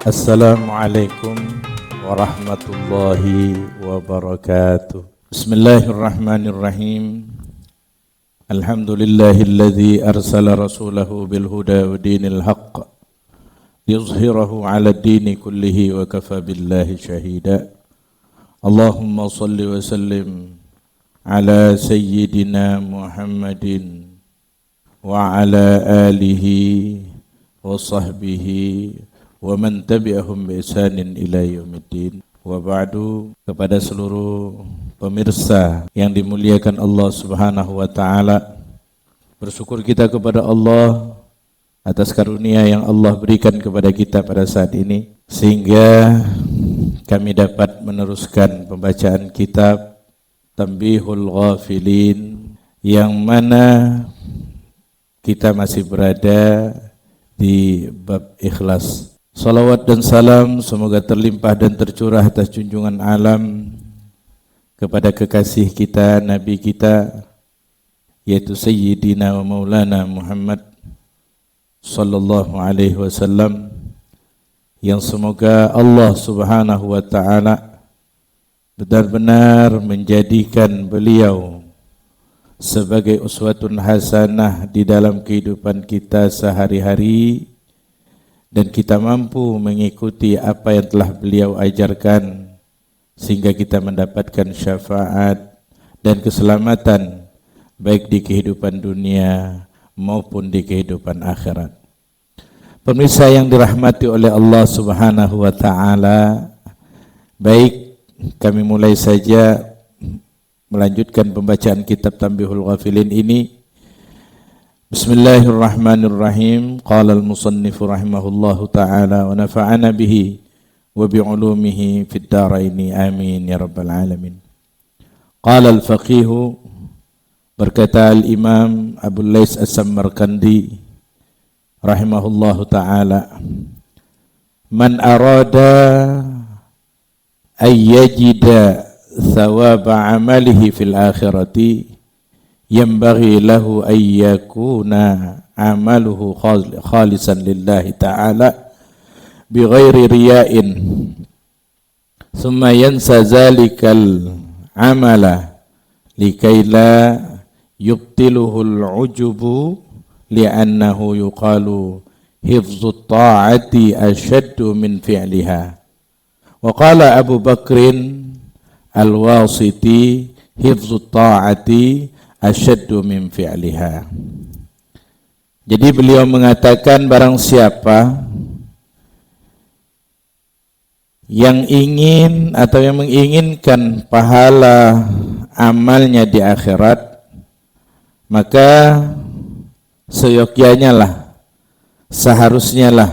Assalamualaikum warahmatullahi wabarakatuh. Bismillahirrahmanirrahim. Alhamdulillahilladzi arsala rasulahu bil huda wa dinil haqq liyuzhirahu 'ala ad-dini kullihi wa kafa billahi shahida. Allahumma shalli wa sallim ala sayyidina Muhammadin wa ala alihi wa sahbihi wa man tabi'ahum bi ihsanin ila yaumiddin. Wa ba'du, kepada seluruh pemirsa yang dimuliakan Allah Subhanahu wa taala, bersyukur kita kepada Allah atas karunia yang Allah berikan kepada kita pada saat ini sehingga kami dapat meneruskan pembacaan kitab Tanbihul Ghafilin, yang mana kita masih berada di bab ikhlas. Salawat dan salam semoga terlimpah dan tercurah atas junjungan alam kepada kekasih kita, Nabi kita, yaitu Sayyidina wa Maulana Muhammad sallallahu alaihi wasallam, yang semoga Allah Subhanahu wa ta'ala benar-benar menjadikan beliau sebagai uswatun hasanah di dalam kehidupan kita sehari-hari, dan kita mampu mengikuti apa yang telah beliau ajarkan sehingga kita mendapatkan syafaat dan keselamatan baik di kehidupan dunia maupun di kehidupan akhirat. Pemirsa yang dirahmati oleh Allah Subhanahu wa ta'ala, baik, kami mulai saja melanjutkan pembacaan kitab Tanbihul Ghafilin ini. Bismillahirrahmanirrahim. Qala al-musannifu rahimahullahu ta'ala wa nafa'ana bihi wa bi'ulumihi fid daraini amin ya rabbal alamin. Qala al-faqihu, berkata al-imam Abu Lais as-Samarkandi rahimahullahu ta'ala, man arada ayyajida thawaba amalihi fil akhirati yanbaghi lahu an yakuna amaluhu khalisan lillahi ta'ala bighairi riya'in thumma yansa zalikal amala likay la yubtiluhu al-ujubu li'annahu yuqalu hifdhu ta'ati ashaddu min fi'liha. Wa qala Abu Bakrin al-Wasiti hifdhu ta'ati asyaddu min fi'liha. Jadi beliau mengatakan, barang siapa yang ingin atau yang menginginkan pahala amalnya di akhirat, maka seyogyanya lah, seharusnya lah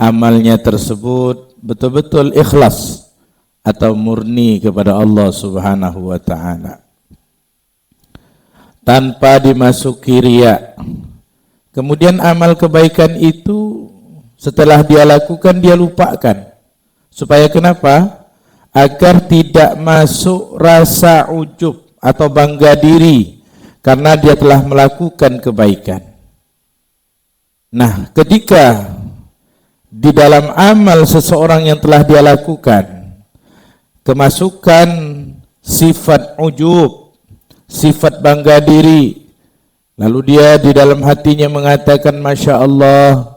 amalnya tersebut betul-betul ikhlas atau murni kepada Allah Subhanahu wa ta'ala, tanpa dimasuki riya. Kemudian amal kebaikan itu setelah dia lakukan dia lupakan. Supaya kenapa? Agar tidak masuk rasa ujub atau bangga diri karena dia telah melakukan kebaikan. Nah, ketika di dalam amal seseorang yang telah dia lakukan kemasukan sifat ujub, sifat bangga diri, lalu dia di dalam hatinya mengatakan, Masya Allah,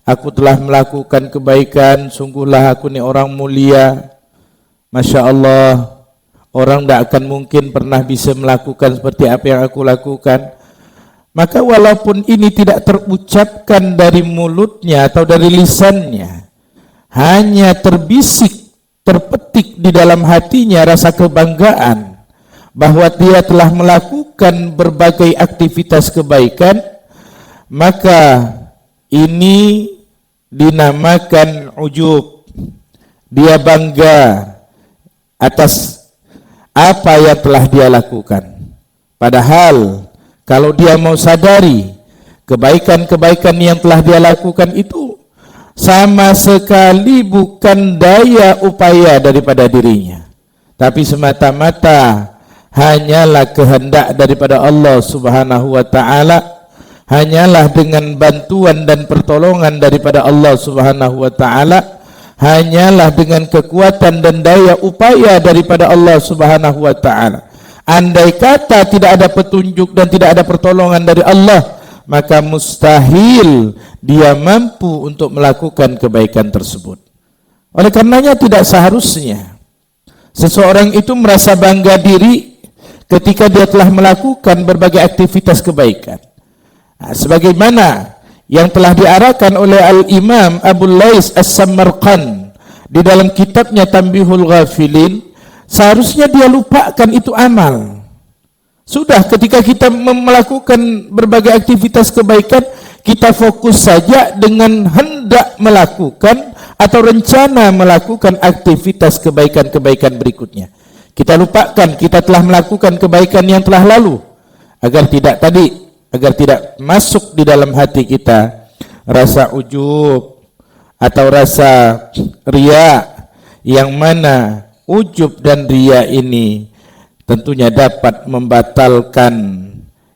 aku telah melakukan kebaikan, sungguhlah aku ni orang mulia, Masya Allah, orang tidak akan mungkin pernah bisa melakukan seperti apa yang aku lakukan. Maka walaupun ini tidak terucapkan dari mulutnya atau dari lisannya, hanya terbisik, terpetik di dalam hatinya rasa kebanggaan bahwa dia telah melakukan berbagai aktivitas kebaikan, maka ini dinamakan ujub. Dia bangga atas apa yang telah dia lakukan. Padahal kalau dia mau sadari kebaikan-kebaikan yang telah dia lakukan itu sama sekali bukan daya upaya daripada dirinya, tapi semata-mata hanyalah kehendak daripada Allah Subhanahu wa ta'ala, hanyalah dengan bantuan dan pertolongan daripada Allah Subhanahu wa taala, hanyalah dengan kekuatan dan daya upaya daripada Allah Subhanahu wa taala. Andai kata tidak ada petunjuk dan tidak ada pertolongan dari Allah, maka mustahil dia mampu untuk melakukan kebaikan tersebut. Oleh karenanya tidak seharusnya seseorang itu merasa bangga diri ketika dia telah melakukan berbagai aktivitas kebaikan. Sebagaimana yang telah diarahkan oleh Al-Imam Abu Lais As-Samarqand di dalam kitabnya Tanbihul Ghafilin, seharusnya dia lupakan itu amal. Sudah, ketika kita melakukan berbagai aktivitas kebaikan, kita fokus saja dengan hendak melakukan atau rencana melakukan aktivitas kebaikan-kebaikan berikutnya. Kita lupakan kita telah melakukan kebaikan yang telah lalu, agar tidak masuk di dalam hati kita rasa ujub atau rasa riya, yang mana ujub dan riya ini tentunya dapat membatalkan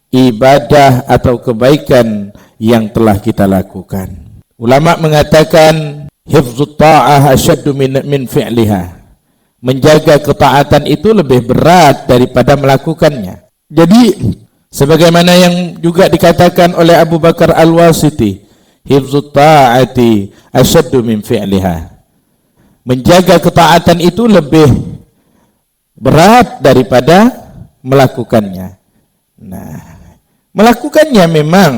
ibadah atau kebaikan yang telah kita lakukan. Ulama mengatakan hifdzut ta'ah asyaddu min fi'liha. Menjaga ketaatan itu lebih berat daripada melakukannya. Jadi sebagaimana yang juga dikatakan oleh Abu Bakar Al-Wasiti, hifdzut ta'ati asyaddu min fi'liha. Menjaga ketaatan itu lebih berat daripada melakukannya. Nah, melakukannya memang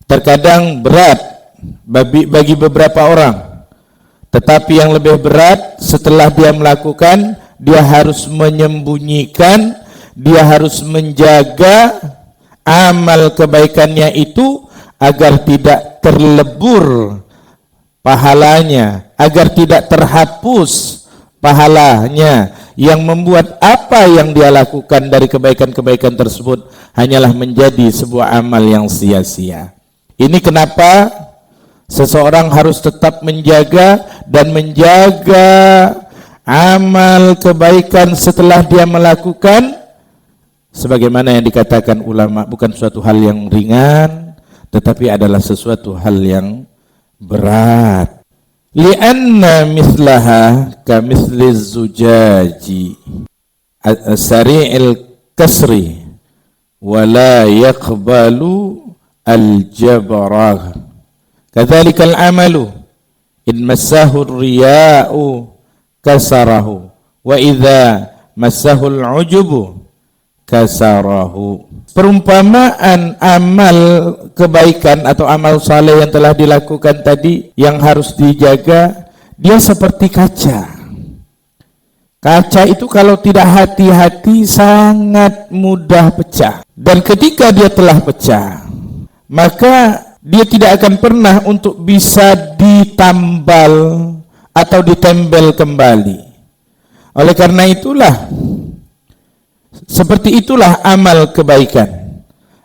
terkadang berat bagi beberapa orang, tetapi yang lebih berat setelah dia melakukan, dia harus menyembunyikan, dia harus menjaga amal kebaikannya itu agar tidak terlebur pahalanya, agar tidak terhapus pahalanya, yang membuat apa yang dia lakukan dari kebaikan-kebaikan tersebut hanyalah menjadi sebuah amal yang sia-sia. Ini kenapa seseorang harus tetap menjaga amal kebaikan setelah dia melakukan, sebagaimana yang dikatakan ulama, bukan suatu hal yang ringan, tetapi adalah sesuatu hal yang berat. Lianna mislaha kamithli zujaji sari'il kasri wala yaqbalu al-jabarah. Kadzalika al-amalu in massahu ar-riya'u kasarahu wa idza massahu al-'ujubu kasarahu. Perumpamaan amal kebaikan atau amal saleh yang telah dilakukan tadi yang harus dijaga, dia seperti kaca. Kaca itu kalau tidak hati-hati sangat mudah pecah. Dan ketika dia telah pecah, maka dia tidak akan pernah untuk bisa ditambal atau ditempel kembali. Oleh karena itulah, seperti itulah amal kebaikan.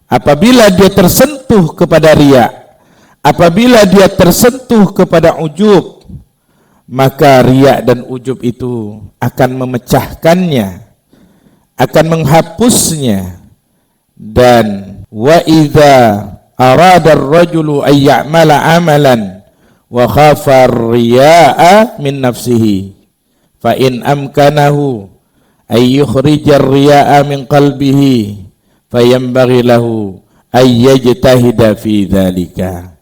Apabila dia tersentuh kepada riya, apabila dia tersentuh kepada ujub, maka riya dan ujub itu akan memecahkannya, akan menghapusnya. Dan wa idza arada ar-rajulu ay ya'mala amalan wa khafa ar-riya'a min nafsihi fa in amkanahu ay yukhrijar riya'a min qalbihi fayanbaghi lahu ay yajtahida fi dzalika.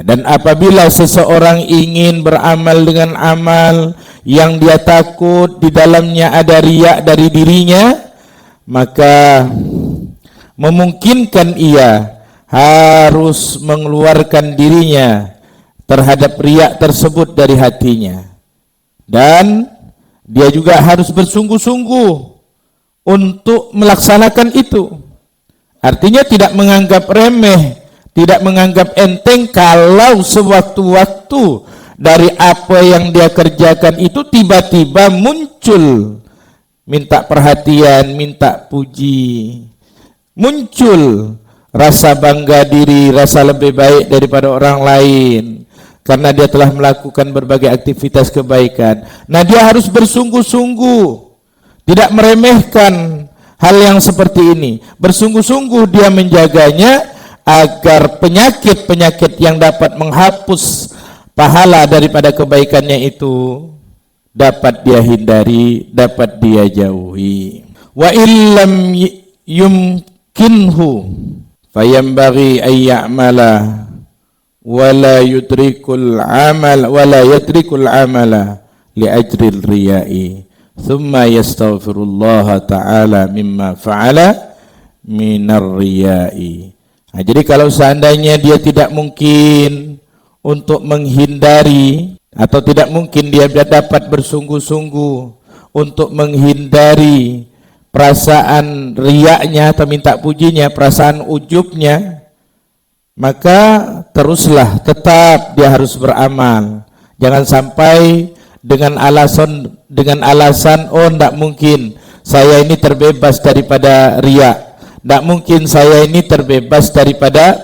Dan apabila seseorang ingin beramal dengan amal yang dia takut di dalamnya ada riya dari dirinya, maka memungkinkan ia harus mengeluarkan dirinya terhadap riya tersebut dari hatinya, dan dia juga harus bersungguh-sungguh untuk melaksanakan itu. Artinya tidak menganggap remeh, tidak menganggap enteng kalau sewaktu-waktu dari apa yang dia kerjakan itu tiba-tiba muncul minta perhatian, minta puji, muncul rasa bangga diri, rasa lebih baik daripada orang lain karena dia telah melakukan berbagai aktivitas kebaikan. Nah, dia harus bersungguh-sungguh, tidak meremehkan hal yang seperti ini. Bersungguh-sungguh dia menjaganya agar penyakit-penyakit yang dapat menghapus pahala daripada kebaikannya itu dapat dia hindari, dapat dia jauhi. Wa illam yumkinhu fayambaghi ay ya'mala wala yudrikul amala li ajril riya'i thumma yastaghfirullah ta'ala mimma fa'ala minar riya'i. Nah, jadi kalau seandainya dia tidak mungkin untuk menghindari atau tidak mungkin dia dapat bersungguh-sungguh untuk menghindari perasaan riaknya atau minta pujinya, perasaan ujubnya, maka teruslah tetap dia harus beramal. Jangan sampai dengan alasan oh tidak mungkin saya ini terbebas daripada riak, tidak mungkin saya ini terbebas daripada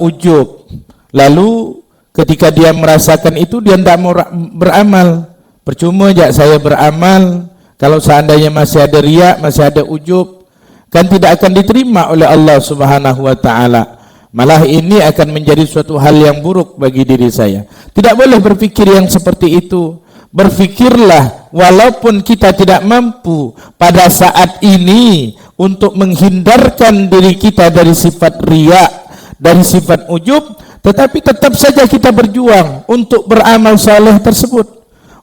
ujub, lalu ketika dia merasakan itu dia tidak mau beramal. Percuma aja saya beramal kalau seandainya masih ada riak, masih ada ujub, kan tidak akan diterima oleh Allah Subhanahu wa taala. Malah ini akan menjadi suatu hal yang buruk bagi diri saya. Tidak boleh berpikir yang seperti itu. Berpikirlah walaupun kita tidak mampu pada saat ini untuk menghindarkan diri kita dari sifat riak, dari sifat ujub, tetapi tetap saja kita berjuang untuk beramal saleh tersebut,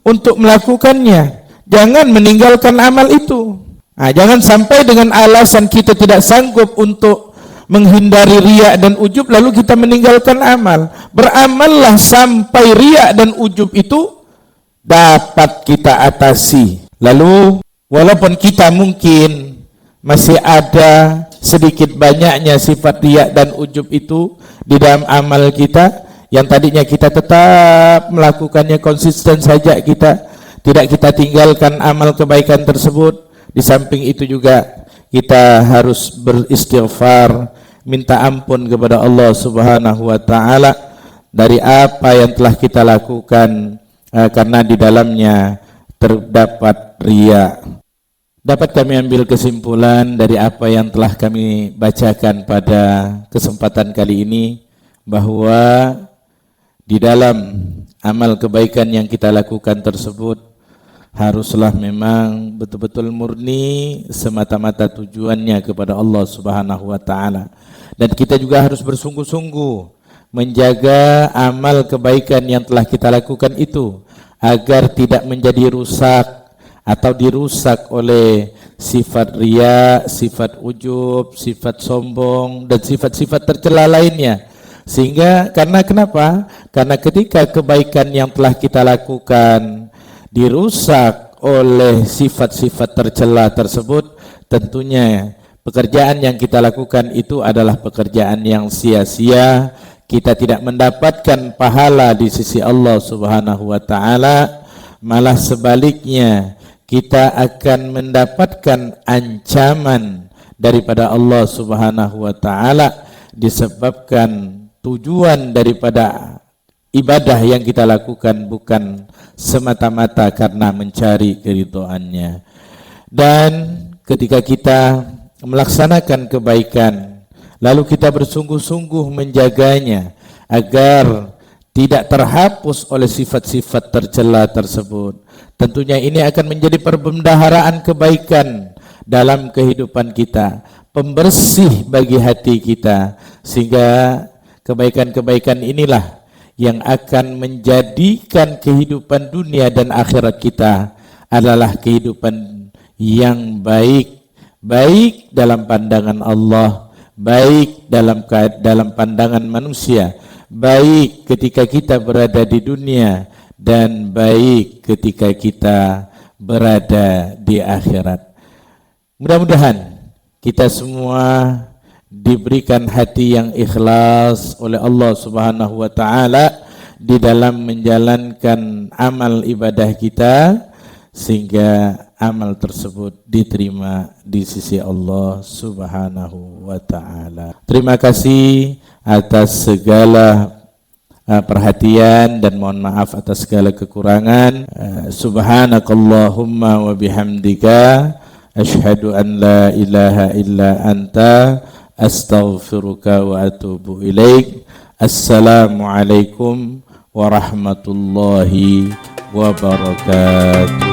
untuk melakukannya. Jangan meninggalkan amal itu. Nah, jangan sampai dengan alasan kita tidak sanggup untuk menghindari riak dan ujub lalu kita meninggalkan amal. Beramallah sampai riak dan ujub itu dapat kita atasi. Lalu walaupun kita mungkin masih ada sedikit banyaknya sifat riak dan ujub itu di dalam amal kita, yang tadinya kita tetap melakukannya konsisten saja, kita tidak kita tinggalkan amal kebaikan tersebut. Di samping itu juga kita harus beristighfar, minta ampun kepada Allah Subhanahu wa taala dari apa yang telah kita lakukan karena di dalamnya terdapat riya. Dapat kami ambil kesimpulan dari apa yang telah kami bacakan pada kesempatan kali ini, bahwa di dalam amal kebaikan yang kita lakukan tersebut haruslah memang betul-betul murni semata-mata tujuannya kepada Allah Subhanahu wa taala. Dan kita juga harus bersungguh-sungguh menjaga amal kebaikan yang telah kita lakukan itu agar tidak menjadi rusak atau dirusak oleh sifat riya, sifat ujub, sifat sombong dan sifat-sifat tercela lainnya. Sehingga karena kenapa? Karena ketika kebaikan yang telah kita lakukan dirusak oleh sifat-sifat tercela tersebut, tentunya pekerjaan yang kita lakukan itu adalah pekerjaan yang sia-sia. Kita tidak mendapatkan pahala di sisi Allah Subhanahu wa taala, malah sebaliknya kita akan mendapatkan ancaman daripada Allah Subhanahu wa taala disebabkan tujuan daripada ibadah yang kita lakukan bukan semata-mata karena mencari keridhaannya. Dan ketika kita melaksanakan kebaikan lalu kita bersungguh-sungguh menjaganya agar tidak terhapus oleh sifat-sifat tercela tersebut, tentunya ini akan menjadi perbendaharaan kebaikan dalam kehidupan kita, pembersih bagi hati kita, sehingga kebaikan-kebaikan inilah yang akan menjadikan kehidupan dunia dan akhirat kita adalah kehidupan yang baik, baik dalam pandangan Allah, baik dalam pandangan manusia, baik ketika kita berada di dunia dan baik ketika kita berada di akhirat. Mudah-mudahan kita semua diberikan hati yang ikhlas oleh Allah Subhanahu wa taala di dalam menjalankan amal ibadah kita, sehingga amal tersebut diterima di sisi Allah Subhanahu wa taala. Terima kasih atas segala perhatian dan mohon maaf atas segala kekurangan. Subhanakallahumma wa bihamdika asyhadu an la ilaha illa anta astaghfiruka wa atubu ilaik. Assalamualaikum warahmatullahi wabarakatuh.